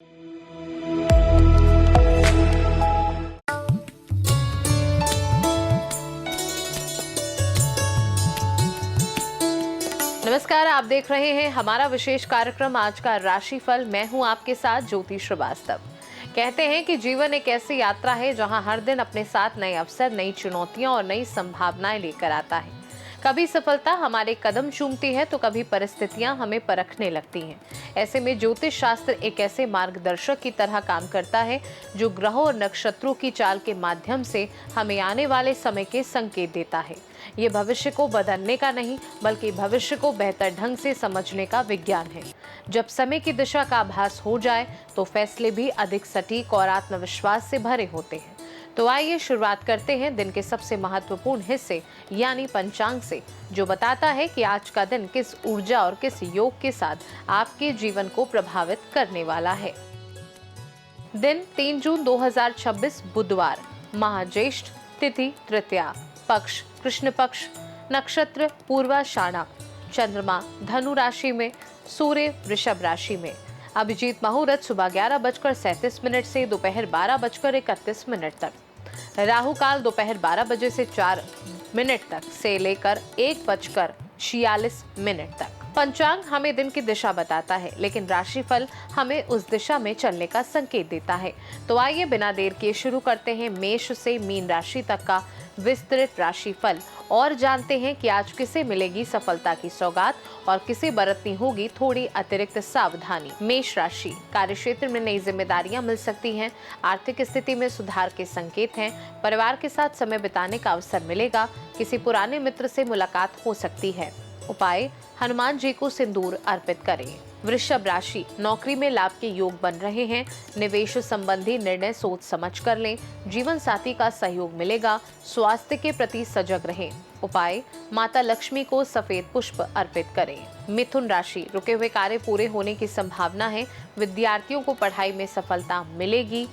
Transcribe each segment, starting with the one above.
नमस्कार, आप देख रहे हैं हमारा विशेष कार्यक्रम आज का राशिफल। मैं हूं आपके साथ ज्योति श्रीवास्तव। कहते हैं कि जीवन एक ऐसी यात्रा है जहां हर दिन अपने साथ नए अवसर, नई चुनौतियां और नई संभावनाएं लेकर आता है। कभी सफलता हमारे कदम चूमती है तो कभी परिस्थितियां हमें परखने लगती हैं। ऐसे में ज्योतिष शास्त्र एक ऐसे मार्गदर्शक की तरह काम करता है जो ग्रहों और नक्षत्रों की चाल के माध्यम से हमें आने वाले समय के संकेत देता है। ये भविष्य को बदलने का नहीं बल्कि भविष्य को बेहतर ढंग से समझने का विज्ञान है। जब समय की दिशा का आभास हो जाए तो फैसले भी अधिक सटीक और आत्मविश्वास से भरे होते हैं। तो आइए शुरुआत करते हैं दिन के सबसे महत्वपूर्ण हिस्से यानी पंचांग से, जो बताता है कि आज का दिन किस ऊर्जा और किस योग के साथ आपके जीवन को प्रभावित करने वाला है। दिन 3 जून 2026 बुधवार, माह ज्येष्ठ, तिथि तृतीया, पक्ष कृष्ण पक्ष, नक्षत्र पूर्वाषाढ़ा, चंद्रमा धनु राशि में, सूर्य वृषभ राशि में। अभिजीत मुहूर्त सुबह 11:37 से दोपहर 12:31 तक। राहु काल दोपहर 12 बजे से 4 मिनट तक से लेकर 1:46 तक। पंचांग हमें दिन की दिशा बताता है, लेकिन राशिफल हमें उस दिशा में चलने का संकेत देता है। तो आइए बिना देर किए शुरू करते हैं मेष से मीन राशि तक का विस्तृत राशिफल और जानते हैं कि आज किसे मिलेगी सफलता की सौगात और किसे बरतनी होगी थोड़ी अतिरिक्त सावधानी। मेष राशि, कार्यक्षेत्र में नई जिम्मेदारियां मिल सकती हैं। आर्थिक स्थिति में सुधार के संकेत हैं। परिवार के साथ समय बिताने का अवसर मिलेगा। किसी पुराने मित्र से मुलाकात हो सकती है। उपाय, हनुमान जी को सिंदूर अर्पित करें। वृषभ राशि, नौकरी में लाभ के योग बन रहे हैं। निवेश संबंधी निर्णय सोच समझ कर लें। जीवन साथी का सहयोग मिलेगा। स्वास्थ्य के प्रति सजग रहें। उपाय, माता लक्ष्मी को सफेद पुष्प अर्पित करें। मिथुन राशि, रुके हुए कार्य पूरे होने की संभावना है। विद्यार्थियों को पढ़ाई में सफलता मिलेगी।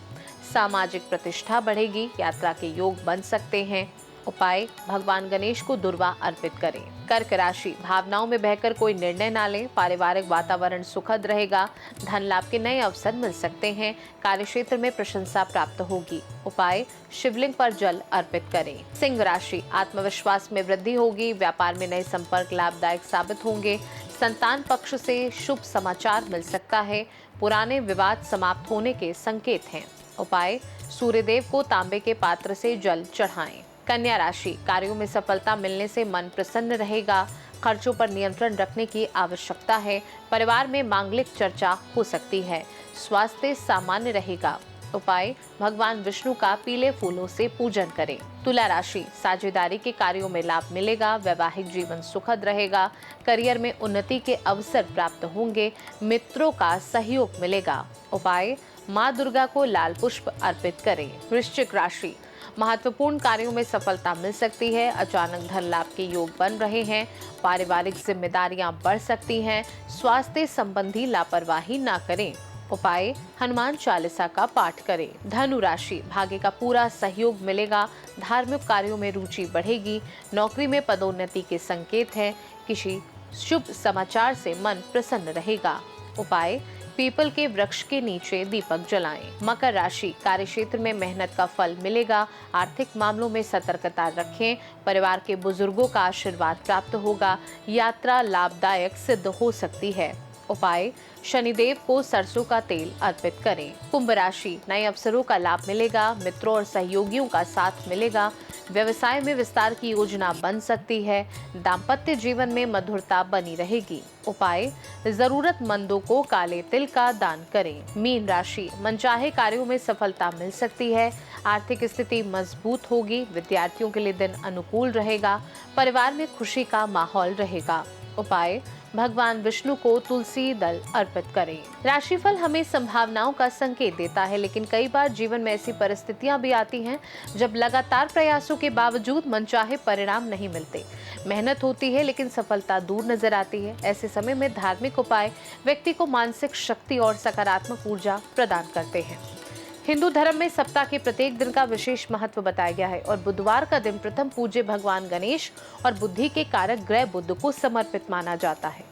सामाजिक प्रतिष्ठा बढ़ेगी। यात्रा के योग बन सकते हैं। उपाय, भगवान गणेश को दुर्वा अर्पित करें। कर्क राशि, भावनाओं में बहकर कोई निर्णय ना लें। पारिवारिक वातावरण सुखद रहेगा। धन लाभ के नए अवसर मिल सकते हैं। कार्यक्षेत्र में प्रशंसा प्राप्त होगी। उपाय, शिवलिंग पर जल अर्पित करें। सिंह राशि, आत्मविश्वास में वृद्धि होगी। व्यापार में नए संपर्क लाभदायक साबित होंगे। संतान पक्ष से शुभ समाचार मिल सकता है। पुराने विवाद समाप्त होने के संकेत हैं। उपाय, सूर्यदेव को तांबे के पात्र से जल चढ़ाएं। कन्या राशि, कार्यों में सफलता मिलने से मन प्रसन्न रहेगा। खर्चों पर नियंत्रण रखने की आवश्यकता है। परिवार में मांगलिक चर्चा हो सकती है। स्वास्थ्य सामान्य रहेगा। उपाय, भगवान विष्णु का पीले फूलों से पूजन करें। तुला राशि, साझेदारी के कार्यों में लाभ मिलेगा। वैवाहिक जीवन सुखद रहेगा। करियर में उन्नति के अवसर प्राप्त होंगे। मित्रों का सहयोग मिलेगा। उपाय, माँ दुर्गा को लाल पुष्प अर्पित करें। वृश्चिक राशि, महत्वपूर्ण कार्यों में सफलता मिल सकती है। अचानक धन लाभ के योग बन रहे हैं। पारिवारिक जिम्मेदारियां बढ़ सकती हैं। स्वास्थ्य संबंधी लापरवाही ना करें। उपाय, हनुमान चालीसा का पाठ करें। धनु राशि, भाग्य का पूरा सहयोग मिलेगा। धार्मिक कार्यों में रुचि बढ़ेगी। नौकरी में पदोन्नति के संकेत हैं। किसी शुभ समाचार से मन प्रसन्न रहेगा। उपाय, पीपल के वृक्ष के नीचे दीपक जलाएं। मकर राशि, कार्यक्षेत्र में मेहनत का फल मिलेगा। आर्थिक मामलों में सतर्कता रखें। परिवार के बुजुर्गों का आशीर्वाद प्राप्त होगा। यात्रा लाभदायक सिद्ध हो सकती है। उपाय, शनिदेव को सरसों का तेल अर्पित करें। कुंभ राशि, नए अवसरों का लाभ मिलेगा। मित्रों और सहयोगियों का साथ मिलेगा। व्यवसाय में विस्तार की योजना बन सकती है। दाम्पत्य जीवन में मधुरता बनी रहेगी। उपाय, जरूरतमंदों को काले तिल का दान करें। मीन राशि, मनचाहे कार्यों में सफलता मिल सकती है। आर्थिक स्थिति मजबूत होगी। विद्यार्थियों के लिए दिन अनुकूल रहेगा। परिवार में खुशी का माहौल रहेगा। उपाय, भगवान विष्णु को तुलसी दल अर्पित करें। राशिफल हमें संभावनाओं का संकेत देता है, लेकिन कई बार जीवन में ऐसी परिस्थितियां भी आती हैं जब लगातार प्रयासों के बावजूद मनचाहे परिणाम नहीं मिलते। मेहनत होती है लेकिन सफलता दूर नजर आती है। ऐसे समय में धार्मिक उपाय व्यक्ति को मानसिक शक्ति और सकारात्मक ऊर्जा प्रदान करते हैं। हिंदू धर्म में सप्ताह के प्रत्येक दिन का विशेष महत्व बताया गया है और बुधवार का दिन प्रथम पूज्य भगवान गणेश और बुद्धि के कारक ग्रह बुध को समर्पित माना जाता है।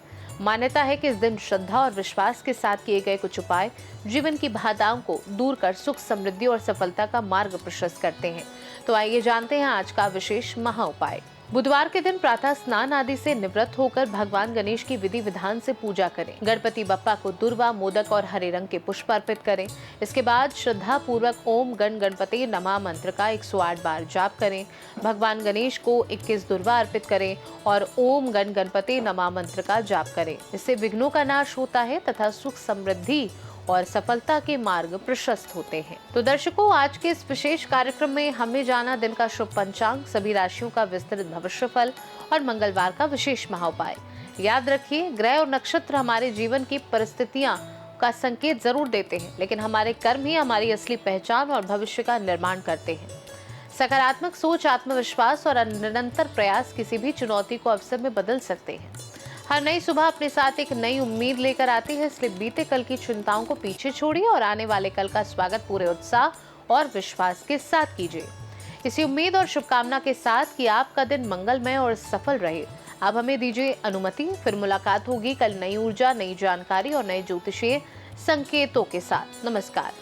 मान्यता है कि इस दिन श्रद्धा और विश्वास के साथ किए गए कुछ उपाय जीवन की बाधाओं को दूर कर सुख, समृद्धि और सफलता का मार्ग प्रशस्त करते हैं। तो आइए जानते हैं आज का विशेष महा उपाय। बुधवार के दिन प्रातः स्नान आदि से निवृत्त होकर भगवान गणेश की विधि विधान से पूजा करें। गणपति बप्पा को दुर्वा, मोदक और हरे रंग के पुष्प अर्पित करें। इसके बाद श्रद्धा पूर्वक ओम गण गणपति नमः मंत्र का 108 बार जाप करें। भगवान गणेश को 21 दुर्वा अर्पित करें और ओम गण गणपति नमः मंत्र का जाप करें। इससे विघ्नों का नाश होता है तथा सुख, समृद्धि और सफलता के मार्ग प्रशस्त होते हैं। तो दर्शकों, आज के इस विशेष कार्यक्रम में हमने जाना दिन का शुभ पंचांग, सभी राशियों का विस्तृत भविष्यफल और मंगलवार का विशेष महाउपाय। याद रखिए, ग्रह और नक्षत्र हमारे जीवन की परिस्थितियां का संकेत जरूर देते हैं, लेकिन हमारे कर्म ही हमारी असली पहचान और भविष्य का निर्माण करते हैं। सकारात्मक सोच, आत्मविश्वास और निरंतर प्रयास किसी भी चुनौती को अवसर में बदल सकते हैं। हर नई सुबह अपने साथ एक नई उम्मीद लेकर आती है, इसलिए बीते कल की चिंताओं को पीछे छोड़िए और आने वाले कल का स्वागत पूरे उत्साह और विश्वास के साथ कीजिए। इसी उम्मीद और शुभकामना के साथ कि आपका दिन मंगलमय और सफल रहे। अब हमें दीजिए अनुमति, फिर मुलाकात होगी कल नई ऊर्जा, नई जानकारी और नए ज्योतिषीय संकेतों के साथ। नमस्कार।